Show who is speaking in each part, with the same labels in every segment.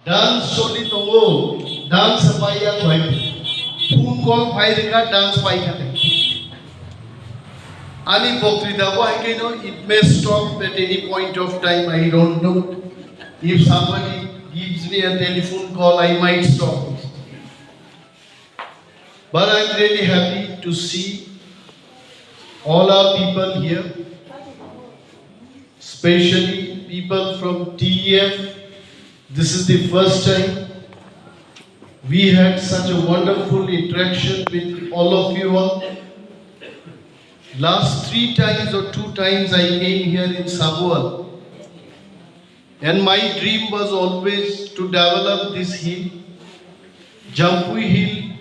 Speaker 1: Dance solid tongo, dance apaya Hwnkhe. Phone call Phaina dance paikate. Ani bokrita I know it may stop at any point of time. I don't know. If somebody gives me a telephone call, I might stop. But I'm really happy to see all our people here, especially people from TEF. This is the first time we had such a wonderful interaction with all of you all. Last 3 times or 2 times I came here in Sabual, and my dream was always to develop this hill. Jampui Hill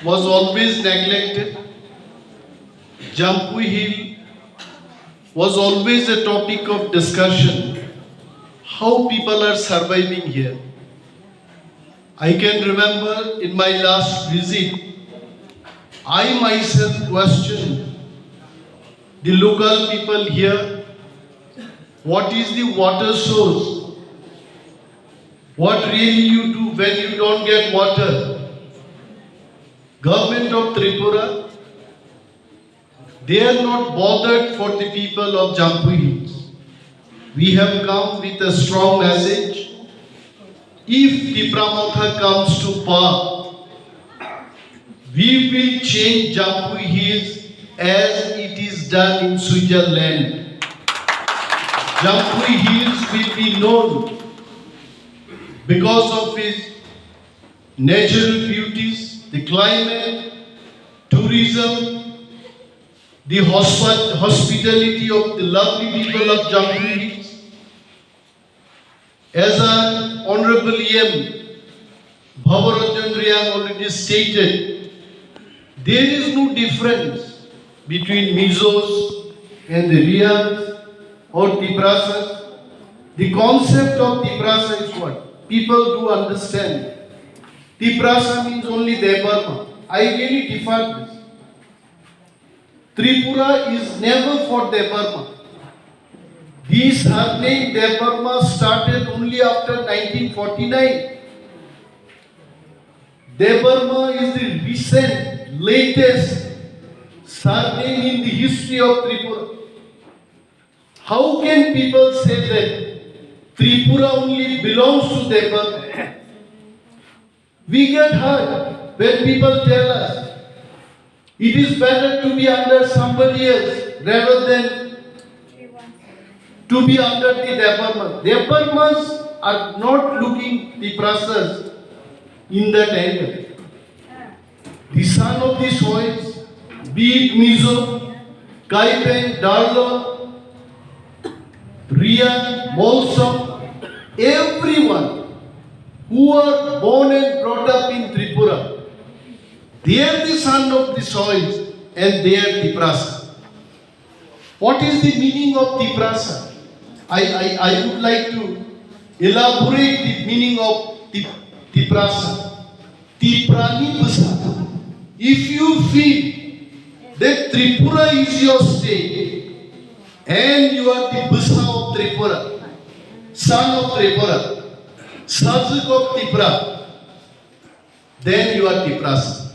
Speaker 1: was always neglected. Jampui Hill was always a topic of discussion. How people are surviving here. I can remember in my last visit, I myself questioned the local people here, what is the water source? What really you do when you don't get water? Government of Tripura, they are not bothered for the people of Jampui Hills. We have come with a strong message. If Tipra Motha comes to power, we will change Jampui Hills as it is done in Switzerland. Jampui Hills will be known because of its natural beauties, the climate, tourism, the hospitality of the lovely people of Jampui Hills. As our Honorable EM Bhavaranjan Riyang already stated, there is no difference between Mizos and the Riyangs or Tiprasas. The concept of Tiprasa is what? People do understand. Tiprasa means only Debarma. I really differ this. Tripura is never for Debarma. This surname Debarma started only after 1949. Debarma is the recent, latest surname in the history of Tripura. How can people say that Tripura only belongs to Debarma? We get hurt when people tell us it is better to be under somebody else rather than to be under the Debarma. Debarmas are not looking the Tiprasas in that angle. The son of the soils, be it Mizo, Kaipen, Darlo, Riyan, Molsom, everyone who are born and brought up in Tripura, they are the son of the soils and they are Tiprasa. What is the meaning of Tiprasa? I would like to elaborate the meaning of Tiprasa. Tiprani Busa. If you feel that Tripura is your state and you are the Busa of Tripura, son of Tripura, Sajak of Tipra, then you are Tiprasa.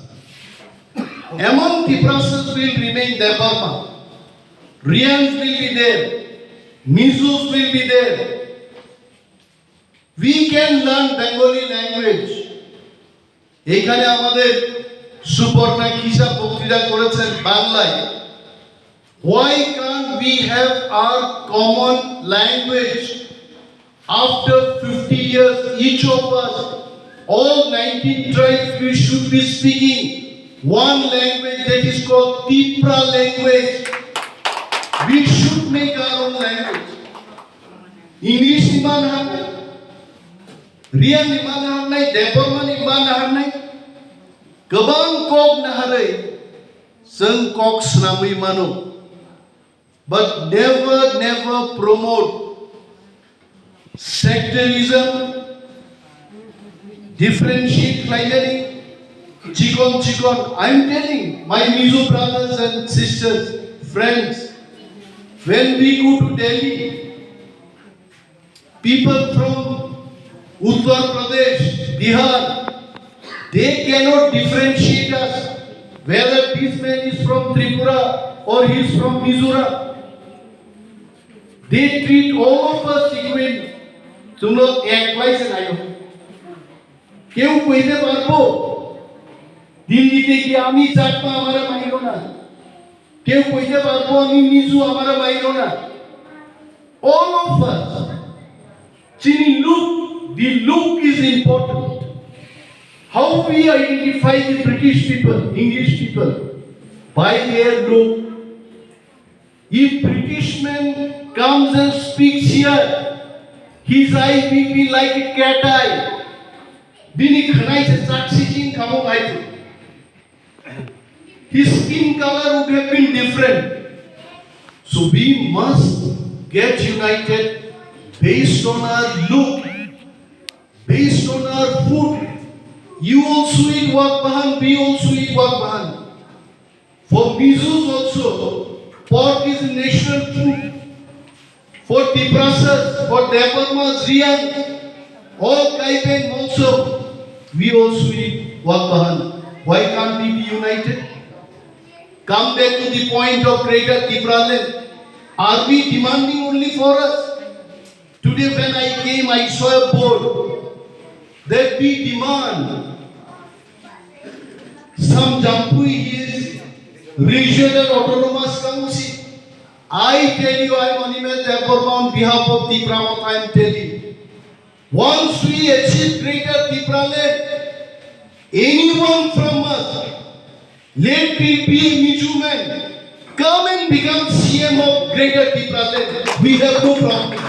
Speaker 1: Among Tiprasas will remain Debarma. Riyans will be there. Mizos will be there. We can learn Bengali language. এখানে আমাদের সুপর্ণা কিসা বক্তৃতা করেছেন বাংলায়. Why can't we have our common language? After 50 years, each of us, all 19 tribes, we should be speaking one language that is called Tipra language. We should make our own language. English iman harnai, Riyan iman harnai, Debarman iman harnai, Gabang kog naharai, Sang kog snamui manu. But never promote sectarism, differentiate clienteling, chikon. I'm telling my Mizo brothers and sisters, friends, when we go to Delhi, people from Uttar Pradesh, Bihar, they cannot differentiate us whether this man is from Tripura or he is from Mizoram. They treat all of us equally. তোমরা এক লাইসে নাইও কেউ কইতে পারবো দিল্লিতে গিয়ে আমি চাটপা আমারে মাইরো না কেউ কইতে পারবো আমি মিজু আমারে মাইরো না all of us Chini look the look is important how we identify the British people English people by their look if British man comes and speaks here his eye will be like a cat eye. Bini khanai se sakshi chin khamo bhai. His skin color would have been different. So we must get united based on our look, based on our food. You also eat wakbahan, we also eat wakbahan. For Mizus also, pork is a national food. For Tiprasas, for Deparmas, Riyan, all Kaipen also, we also eat Wakbahan. Why can't we be united? Come back to the point of greater Tipra. Are we demanding only for us? Today when I came, I saw a board that we demand some Jampui Hills Regional Autonomous Council. I tell you, I am Animal Deparma on behalf of Tipra, what I am telling you. Once we achieve greater Tipra land, anyone from us, let it be a Miju man, come and become CM of greater Tipra land. We have no problem.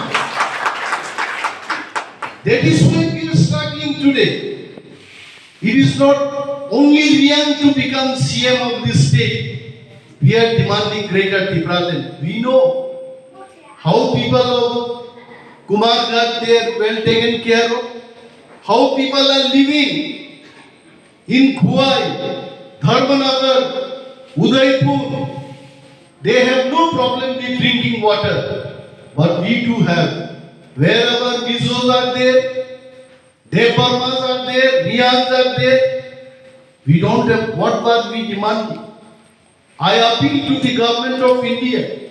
Speaker 1: That is why we are struggling today. It is not only Riyan to become CM of this state. We are demanding greater Tipra land. We know how people of Kumar got there well taken care of. How people are living in Khuai, Dharmanagar, Udaipur. They have no problem with drinking water. But we do have. Wherever Mizos are there, Deparmas are there, Riyans are there. We don't have what were we demanding. I appeal to the government of India,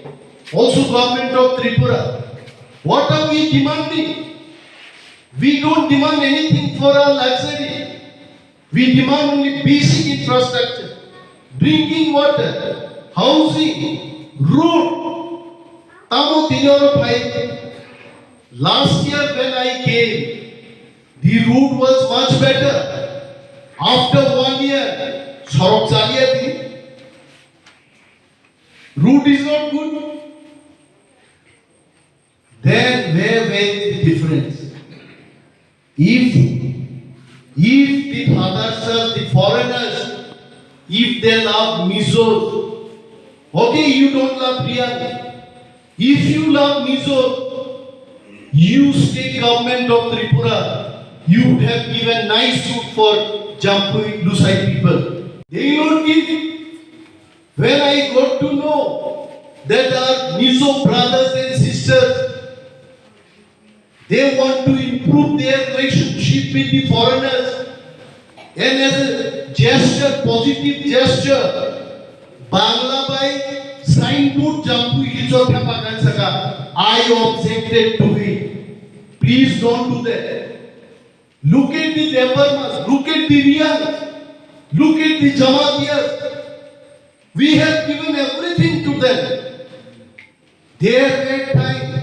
Speaker 1: also government of Tripura. What are we demanding? We don't demand anything for our luxury. We demand only basic infrastructure, drinking water, housing, road. Tamo tinoro bhai. Last year when I came, the route was much better. After 1 year, sorok chaliya thi. Route is not good. Then where is the difference? If the others, the foreigners, if they love Mizos, okay, you don't love Riyan. If you love Mizos, you state government of Tripura, you would have given nice route for Jampui, Lusai people. They will not give. When I got to know that our Mizo brothers and sisters, they want to improve their relationship with the foreigners, and as a gesture, positive gesture, Bangla by signboard Jampui Hichotha Pakan Saka, I objected to it. Please don't do that. Look at the Deparmas, look at the Riyans, look at the Jamatiyas. We have given everything to them. There were times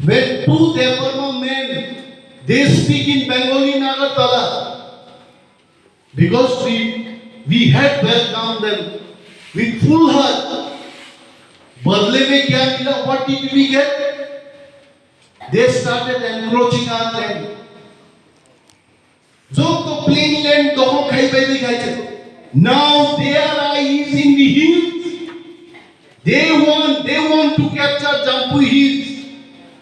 Speaker 1: when two Deparma men, they speak in Bengali Nagatala. Because we had welcomed them with full heart. Badle mein kya mila? What did we get? They started encroaching our land. Jo to plain land toh khai pai dikhai. Now their eye is in the hills. They want to capture Jampui hills.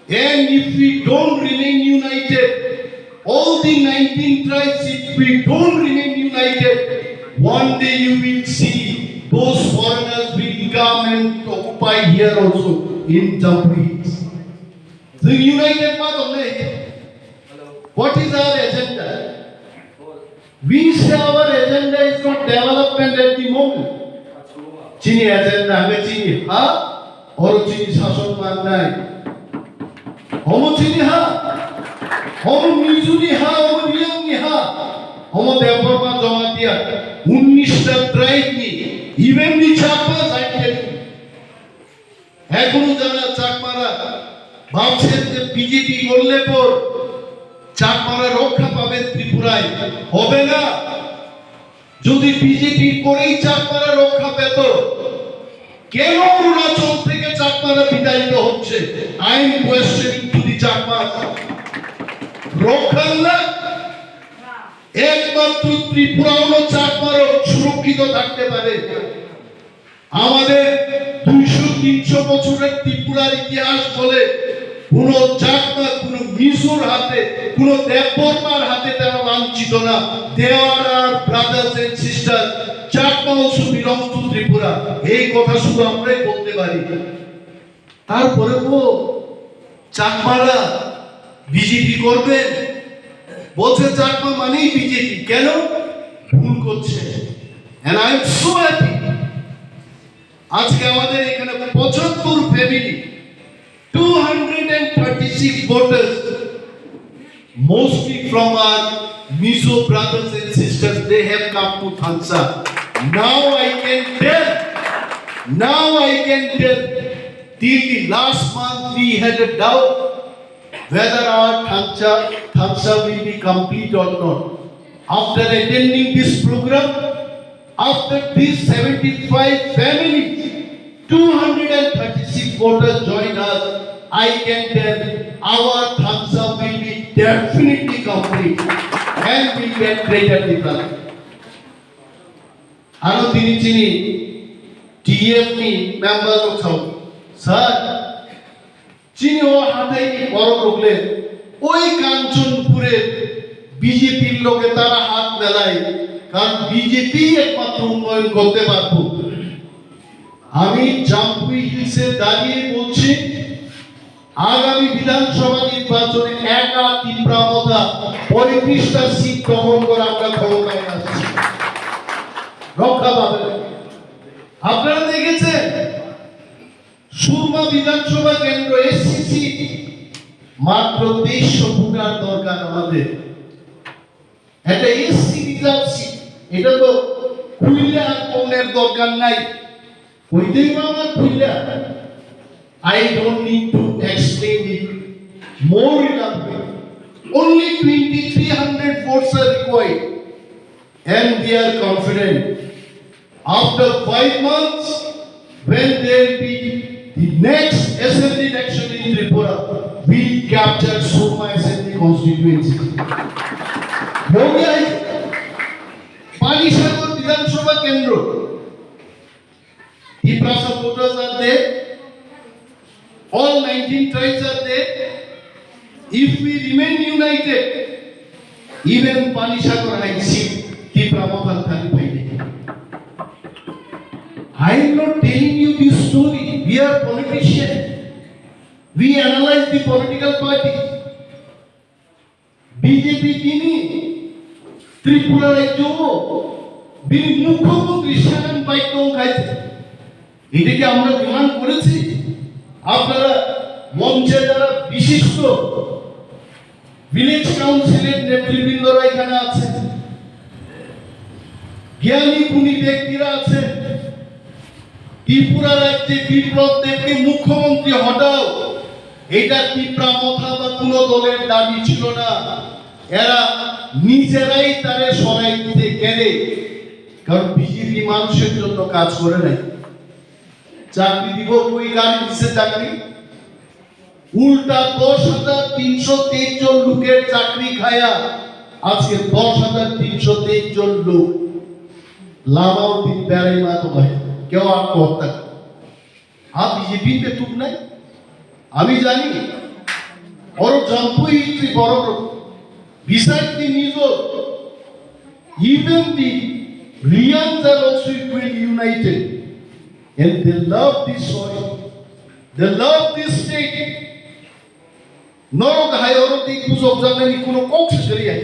Speaker 1: And if we don't remain united, all the 19 tribes, if we don't remain united, one day you will see those foreigners will come and occupy here also in Jampui hills. The united part of it. What is our agenda? We say our agenda is not development at the moment. Chini agenda, hame Chini ha, or Chini shason mandai. Homo Chini ha, homo Mizuni ha, homo Riyangi ha, homo Devorma Jamatia, 19টা tribe নি, even the Chakmas I tell you. এখনো যারা চাকমারা ভাবছেন যে BJP করলে পর চাকমারা রক্ষা পাবেন ত্রিপুরায়, হবে না। যদি বিজেপি করেই চাকমারা রক্ষা পেত, কেন অরুণাচল থেকে চাকমারা বিতাড়িত হচ্ছে? I am questioning to the Chakma. রক্ষা না, একমাত্র ত্রিপুরা হলো চাকমারা সুরক্ষিত থাকতে পারে। আমাদের 200-300 বছরের ত্রিপুরার ইতিহাস বলে কোন চাকমা, কোন মিজোর হাতে, কোন দেববর্মার হাতে তারা লাঞ্ছিত না। They are our brothers and sisters. Chakma also belongs to Tripura. এই কথা শুধু আমরাই বলতে পারি। তারপরে চাকমারা বিজেপি করবে বলছে, চাকমা মানেই বিজেপি। কেন? ভুল করছে। And I am so happy আজকে আমাদের এখানে 75 family, 236 voters, mostly from our Mizo brothers and sisters, they have come to Taisa. Now I can tell, till the last month we had a doubt whether our Taisa will be complete or not. After attending this program, after these 75 families, 236 voters joined us, I can tell our Taisa will be definitely complete and will get greater development. Aro tini Chini TFP members of South. Sir, Chini o hatai boro lokle oi Kanchanpure BJP লোকে তারা হাত মেলায়, কারণ BJP একমাত্র উন্নয়ন করতে পারবো। আমি জাম্পুই হিলসে দাঁড়িয়ে বলছি, আগামী বিধানসভা নির্বাচনে একা তিপ্রা মথা 35টা সিট দখল করে আমরা ক্ষমতায় আসছি, রক্ষা পাবে। আপনারা দেখেছেন সুরমা বিধানসভা কেন্দ্র এসসিসি মাত্র 2300 ভোটার দরকার আমাদের। এটা এসসি রিজার্ভ সিট, এটা তো খুললে আর কোনের দরকার নাই, কইতেই আমার খুললে। I don't need to explain it more elaborate. Only 2300 votes are required, and we are confident after 5 months, when there will be the next assembly election in Tripura, we capture Surma Assembly constituency. Panisagar Vidhanasabha Kendra. Tipra supporters are there. All 19 tribes are there. If we remain united, even Panisagar high seat, Tipra Motha Thani Phaina. I am not telling you this story. We are politicians. We analyze the political parties. BJP Chini, Tripura রাজ্য বিনি মুখ্যমন্ত্রী সেখান bike খাইছে, এটাকে আমরা demand করেছি। আপনারা মঞ্চে যারা বিশিষ্ট ভিলেজ কাউন্সিলের নেতৃবৃন্দরা এখানে আছে, জ্ঞানী গুণী ব্যক্তিরা আছে, ত্রিপুরা রাজ্যে বিপ্লব দেবকে মুখ্যমন্ত্রী হটাও, এটা ত্রিপুরা মথা বা কোন দলের দাবি ছিল না। এরা নিজেরাই তারে সরাই দিতে গেলে, কারণ বিজেপি মানুষের জন্য কাজ করে নাই। চাকরি দিব কই, কার দিছে চাকরি? উল্টা 10,323 জন লোকের চাকরি খায়া আজকে 10,323 জন লোক লামাও দিন বেড়াই মা তো ভাই কেউ আত্মহত্যা। বিজেপিতে তুক নাই, আমি জানি। বড় জম্পুই বড় besides the Mizo, even the Rians are also equally united, and they love this soil, they love this state. Norok hayoroti kusok janani kuno kok seseriya.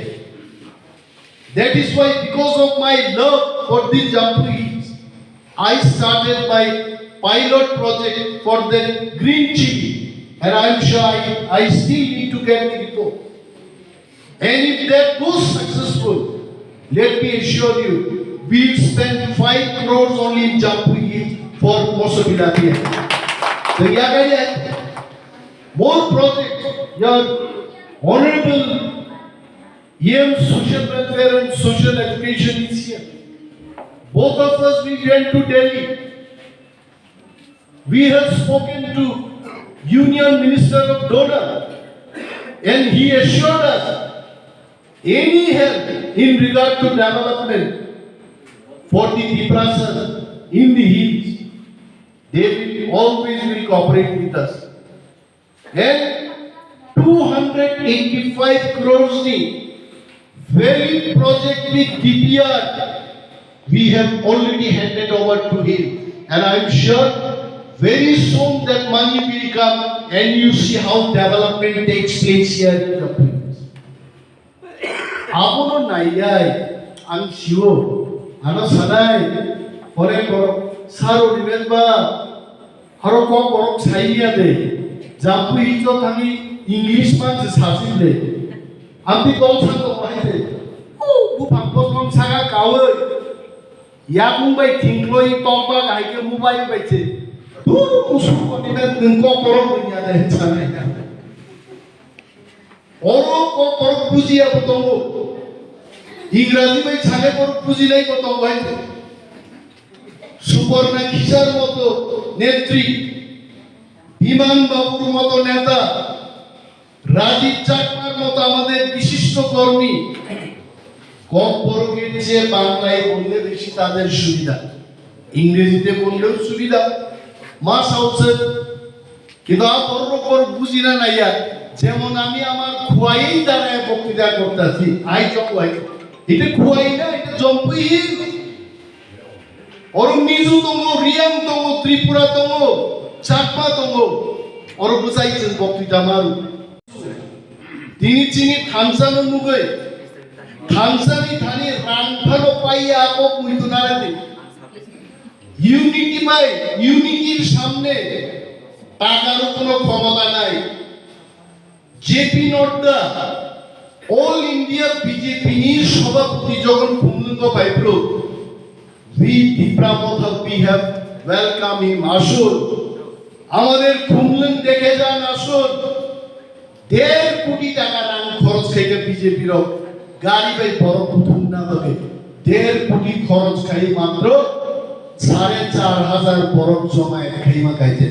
Speaker 1: That is why, because of my love for these Jampu hills, I started my pilot project for the green chili, and I am sure I still need to get the report. And if that goes successful, let me assure you, we will spend 5 crores only in Jampu hills for Mosobilati. So more projects. Your Honorable EM Social Welfare and Social Education is here. Both of us, we went to Delhi. We have spoken to Union Minister of Donor, and he assured us any help in regard to development for the Tipras in the hills, they will always cooperate with us. And 285 crores very project with DPR we have already handed over to him, and I am sure very soon that money will come and you see how development takes place here in the place. Apono naiyai ang siwo ano sanai pore koro saro remember haro ko korok saiya de Jampu hito thami English man se sasil de ambi kong sang ko bahai de bu phangko kong saga kawe ya mumbai thingloi tongba gai ke mobile bai che du musu ko ni na ngko koro dunia de chanai oro ko koro bujiya botongo ইংরাজি ভাই ছাগে পর বুঝিলেই কত হয় সুবর্ণা কিশোর মতো নেত্রী বিমান বাবুর মতো নেতা রাজীব চাকমার মতো আমাদের বিশিষ্ট কর্মী কম বড়কের চেয়ে বাংলায় বললে বেশি তাদের সুবিধা ইংরেজিতে বললেও সুবিধা মা সাউসে কিন্তু বড় বুঝি না নাইয়া যেমন আমি আমার খোয়াই দ্বারায় বক্তৃতা করতেছি আই চকওয়াই এটা খোয়াই না এটা জম্পুই ওর মিজু দঙ্গো রিয়াং দঙ্গো ত্রিপুরা দঙ্গো চাকমা দঙ্গো ওর বুঝাইছেন বক্তৃতা মারু তিনি চিনি থানসানো নুগৈ থানসানি থানি রাংফারো পাইয়া আকক মুইতো নারাতে ইউনিটি বাই ইউনিটির সামনে টাকার কোনো ক্ষমতা নাই JP Nadda all India BJP নির সভাপতি যখন খুমলুঙ্গ pile we Tipra Motha we have welcome him আসুন আমাদের খুমলুং দেখে যান আসুন 1.5 কোটি টাকা রাং খরচ খাইতে বিজেপির গাড়ি বাই বড় প্রথম না হবে 1.5 কোটি খরচ খাই মাত্র 4,500 বরফ জমায় খাইমা খাইতে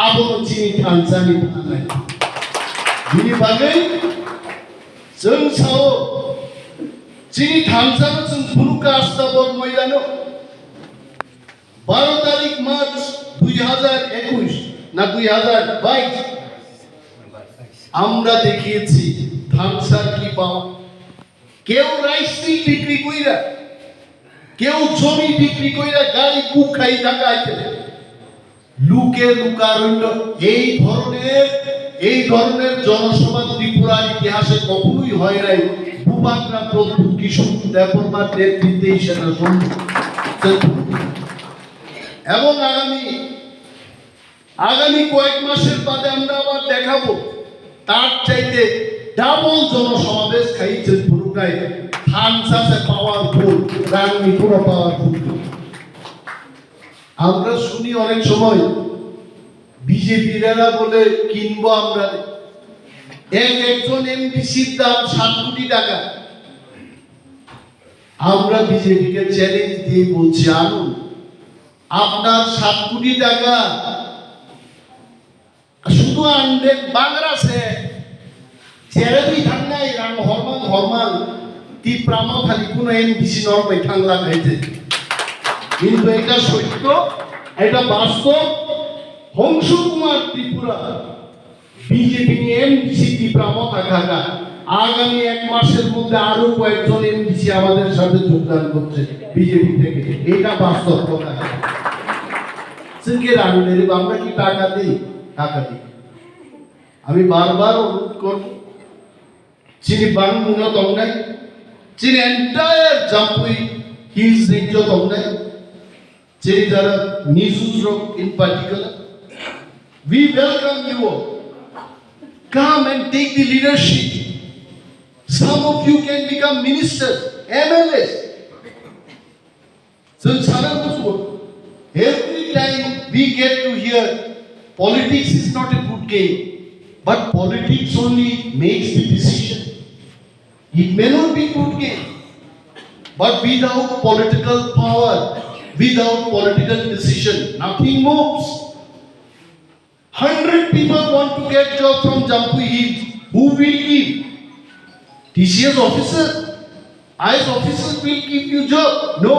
Speaker 1: আবনো চিনি থানসানি নাই बिनि बागै जों साव चिनी थामसानो जों फुरुका आस्ताबर मैदानो 12 तारिख मार्च 2021 না 2022 আমরা দেখিয়েছি থামসার কি পাওয়া কেউ রাইস মিল বিক্রি কইরা কেউ জমি বিক্রি কইরা গাড়ি বুক খাই টাকা আইতে লুকে লুকারণ্য এই ধরনের জনসভা ত্রিপুরার ইতিহাসে কখনোই হয় নাই ভূপাকরা প্রভু কিশোর দেববর্মার নেতৃত্বে সেটা সম্ভব এবং আগামী কয়েক মাসের বাদে আমরা আবার দেখাবো তার চাইতে ডাবল জনসমাবেশ খাইছে পুরুকায় থানসাসে পাওয়ারফুল রাঙ্গি পুরো পাওয়ারফুল আমরা শুনি অনেক সময় বিজেপিরা বলে কিনবো আমরা একজন এমপিসির দাম 7 কোটি টাকা আমরা বিজেপিকে চ্যালেঞ্জ দিয়ে বলছি আনুন আপনার 7 কোটি টাকা শুধু আনবেন বাংলাদেশে ছেড়েই থাকলাই রাং হরমান টিপ্রা মথালি কোন এমপিসি নরমাই থাকলা খাইছে কিন্তু এটা সত্য এটা বাস্তব হংসু কুমার ত্রিপুরা বিজেপি এমপিসি টিপ্রা মথা খাগা আগামী 1 মাসের মধ্যে আরো কয়েকজন এমপিসি আমাদের সাথে যোগদান করছে বিজেপি থেকে এটা বাস্তব কথা সিঙ্গে রানুলের আমরা কি টাকা দিই আমি বারবার অনুরোধ করব Chini Bangmuna Tongnai, Chini entire Jampui Hills range of Tongnai, Chini Dara Nizuz Rock in particular. We welcome you all. Come and take the leadership. Some of you can become ministers, MLAs. So Sara every time we get to hear politics is not a good game, but politics only makes the decision. It may not be good game, but without political power, without political decision, nothing moves. 100 people want to get job from Jampui Hills. Who will give? TCS officers, IS officers will give you job. No,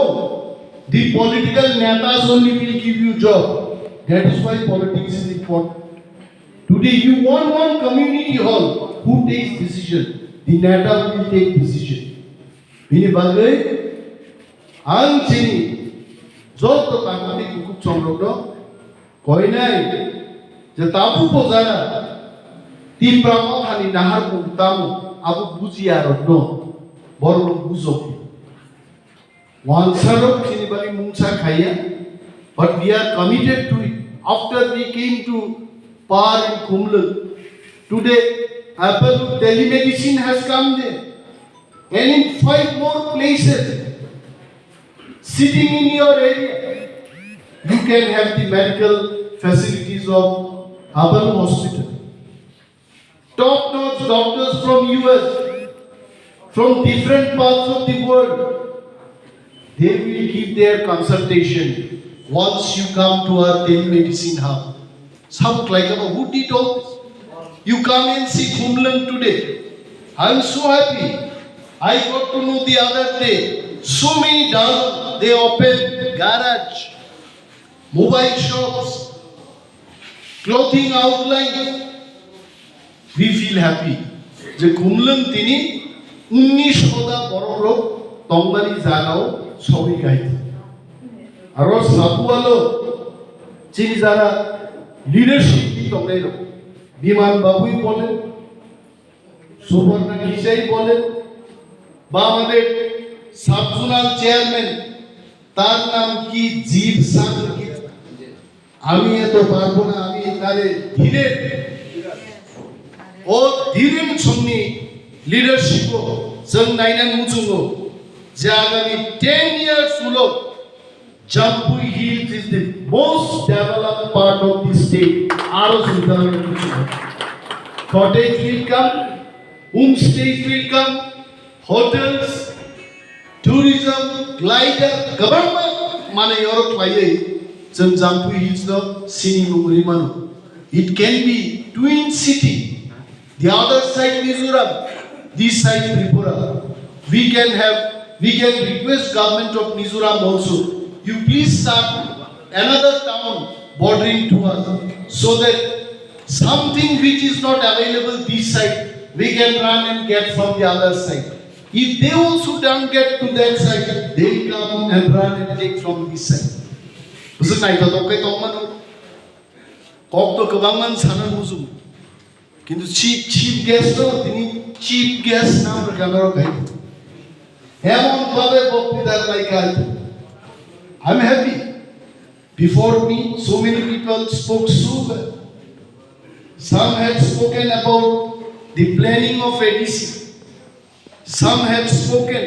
Speaker 1: the political netas only will give you job. That is why politics is important. Today you want one community hall. Who takes decision? The neta will take decision. Bini bagai, ang Chini, job to tangati kukuk chomrokno, koi nai, je tapu pozara, Tipra Motha ni nahar tamu, abu buji arokno, borok buzok. Once Chini bali mungsa khaya, but we are committed to it. After we came to Par in Kumlung, today Hapango telemedicine has come there, and in 5 more places, sitting in your area, you can have the medical facilities of Hapango Hospital. Top-notch doctors from US, from different parts of the world, they will give their consultation once you come to our telemedicine hub. Some like who did all this? You come and see Kumlung today. I am so happy. I got to know the other day. So many dozens. They open garage, mobile shops, clothing outline. We feel happy. যে Kumlung tini 1900 borok Tongbali jagao sobi gaite. Aro sapualo Chini jara leadership ki Tongai বিমান বাবুই বলেন, সুবর্ণা কিসাই বলেন, বা আমাদের subzonal chairman তার নাম কি জীব সাং কি আমি এত পারবো না, আমি তারে ধীরে ও ধীরেন সঙ্গে লিডারশিপ जों नायनानै मुजुङो যে আগামী 10 years উলো Jampui Hills is the most developed part of the state. Cottage will come, homestays will come, hotels, tourism, glider, government. Mana yorok laye, जों Jampui Hills no sini mungri manu. It can be twin city. The other side Mizoram, this side Tripura. We can request government of Mizoram also. You please start another town bordering to us, so that something which is not available this side, we can run and get from the other side. If they also don't get to that side, they come and run and take from this side. Bukan naik atau kayak teman, kok tu kebangan sana musuh. Kintu cheap gas tu, ini cheap gas nama berkamera kayak. Hemon babe bokti dar laikal. I'm happy. Before me, so many people spoke so well. Some had spoken about the planning of ADC. Some have spoken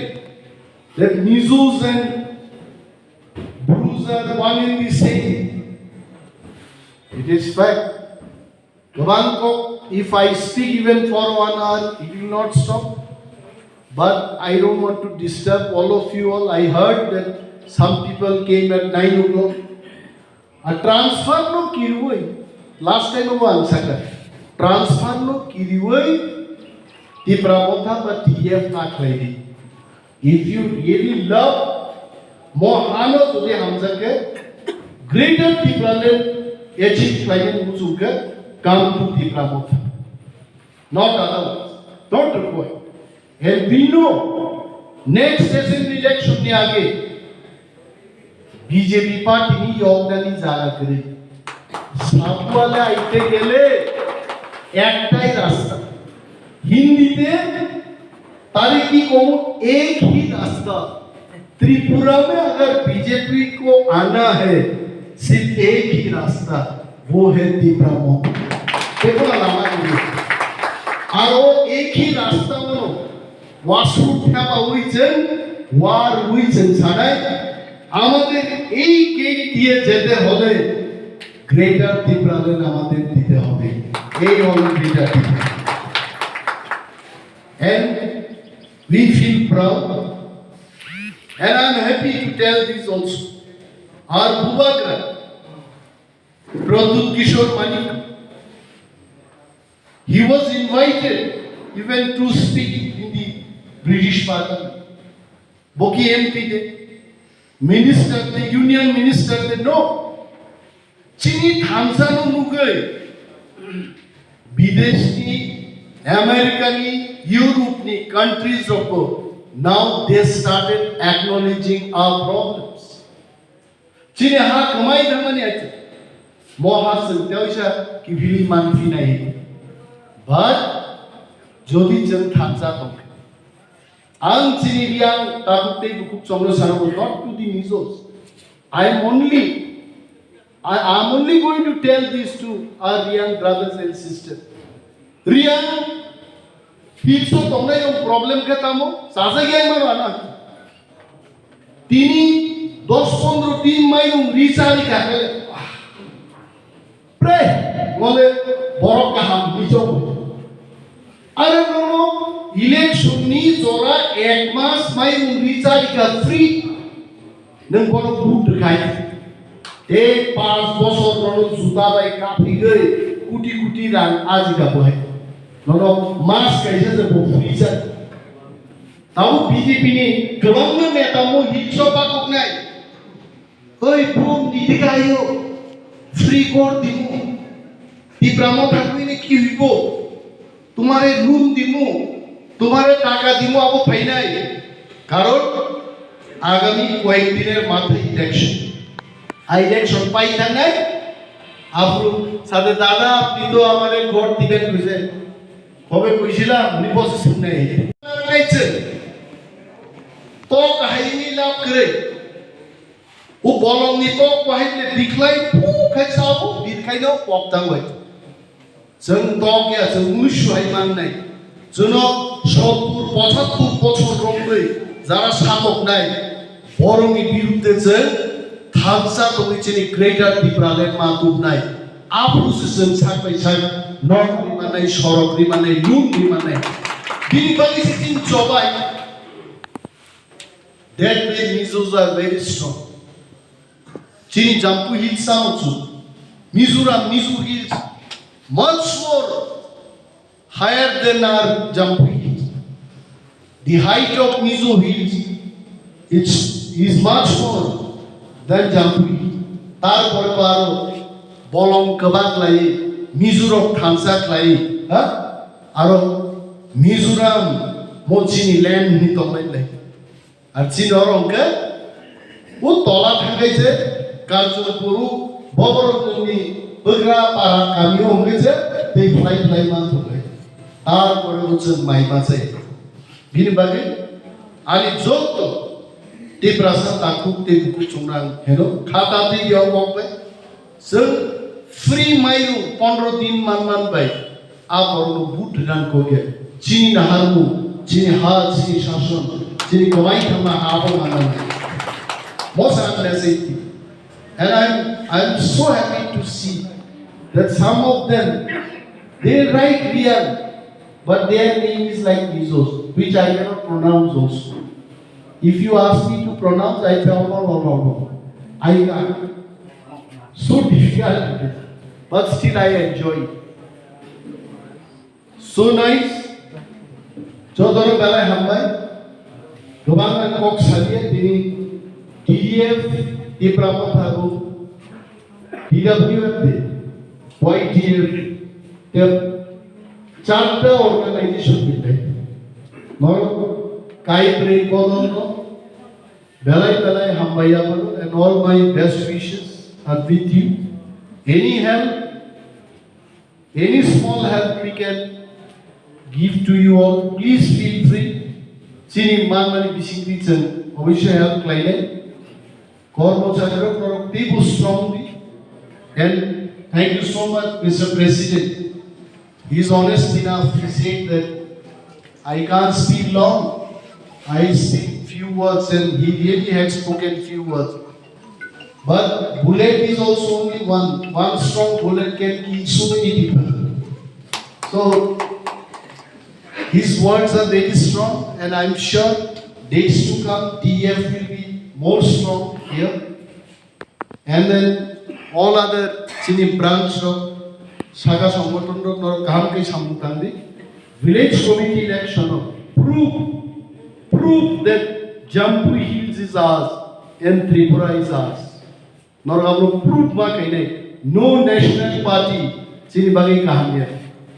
Speaker 1: that Mizos and Blues are one and the same. It is fact. Bangkok, if I speak even for 1 hour, it will not stop. But I don't want to disturb all of you all. I heard that some people came at 9 o'clock. A transfer no kirwoi. Last time I answered. Transfer no kirwoi. Tipra Motha but TF not ready. If you really love Mohano today Hamzake, greater Tipra achieve Phaina Muzuka, come to Tipra Motha. Not otherwise. Don't require. And we know next assembly election ni aage BJP party ni योगदानी जाना करे सापुवाले आइते गेले একটাই রাস্তা হিন্দিতে तारे की कहूँ एक ही रास्ता त्रिपुरा में अगर बीजेपी को आना है सिर्फ एक ही रास्ता वो है तिप्रा मोथा देखो ना और वो एक ही रास्ता वो वासु ठेपा हुई चल वार हुई चल सारे आमदे एक दिए जेते होले ग्रेटर तिप्रा ले आमदे दिते होले एक होले greater Tipra and we feel proud and I am happy to tell this also. Our Bhubagra, Pradut Kishore Manik, he was invited even to speak in the British Parliament. Boki MP, Minister, the Union Minister, they no. Chini Taisa no Mugai, Bideshi, American, European countries of now they started acknowledging our problems. Chini ha kamai dhamani ache. Moha Taisa ki vili manfi nahi. But jodi jan Taisa tok. Ang Chini riang takute bukuk chomro sarabo not to the Mizos. I am only going to tell this to our young brothers and sisters. Riang Hilso tomna yung problem ka tamo sasagyan maro anak tini 10-15 din may yung risali ka pre mole borok ka ham nicho are no election ni jora ek mas may yung risali ka free nang kono vote khai te 5 বছর kono juta bai kafi gai kuti rang aji ka boy Nono mas kaisa se bofisa. Tahu BJP ni kebangga me tamu hitso pakok nai. Hoi bom didikayo free court dimu. Tipra Motha ini kihibo. Tumare loan dimu. Tumare taka dimu abo Phaina ai. Karon agami koyek diner mathe election. Election pai thanai. Apru sade dada apni to amare court diben kuse. কবে কইছিলাম নিপোজিশন নেই নাইছে তো কাহিনী লাভ করে ও বলং নি তো কাহিনী দিখলাই ফু খাইছাবো বিখাইনো পকদাং বাই जों দকে আছে 1900 হাই মান নাই जों 70-75 বছর রংবে যারা শাসক নাই বরংনি বিরুদ্ধে যে থামসা দইছিনি গ্রেটার ত্রিপুরালের মাতুব নাই আপ্রুসেশন সাকবাই সাক Not rimanai, sorok rimanai, loon rimanai. Bini bagi sitin cobai. That way Mizos are very strong. Chini Jampu Hills Samutsu. Mizoram, Mizo Hills, much more higher than our Jampu Hills. The height of Mizo Hills is much more than Jampu Hills. Tarpor paro bolong kebak lai. Mizoram Taisa lai, ha? Aro Mizoram Chini land ni tomai lai. Ar Chini Hwnkhe, wo tola thangai je, Karjopuru, Boboroni, Bagra para kami Hwnkhe je, they fly man thongai. Ar pore uchun mai masai. Bini bagi, ali jokto, te prasa takuk te bukuk chungrang, heno, khata te yong bokbe, seng free mayu 15 din man bai aborno but ran ko ge chini na harmu chini ha chini shason chini komai thama abo manan most amazing and I'm so happy to see that some of them they write real but their name is like Mizos which I cannot pronounce also if you ask me to pronounce I say no I can't so difficult but still I enjoy it. So nice. Chodoro belai hambai. Gobangan kok salia dini TDF Tipra Motha TWF YTF the charter organization bidai. Nor kai pray kodono belai hambai apalo and all my best wishes are with you. Any help Any small help we can give to you all, please feel free. Chini man bising reason, obviously help client. Kormochadro productive strongly. And thank you so much, Mr. President. He is honest enough to say that I can't speak long. I speak few words, and he really had spoken few words. But bullet is also only one. One strong bullet can kill so many people. So his words are very strong, and I'm sure days to come, TF will be more strong here. And then all other Chini branch of Saga Sangoton or Hwnkhe Samutandi, village committee election prove that Jampu Hills is ours and Tripura is ours. Nor हमलोग proof मा कहीं no national party Chini bagi कहानियाँ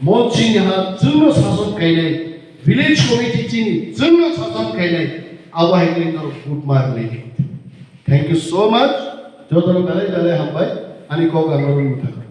Speaker 1: मो Chini यहाँ जुन्नो शासन कहीं village committee Chini जुन्नो शासन कहीं अब है कि नर proof मार नहीं. Thank you so much. जो तो लोग गले हम भाई अनिको का नरों मुझे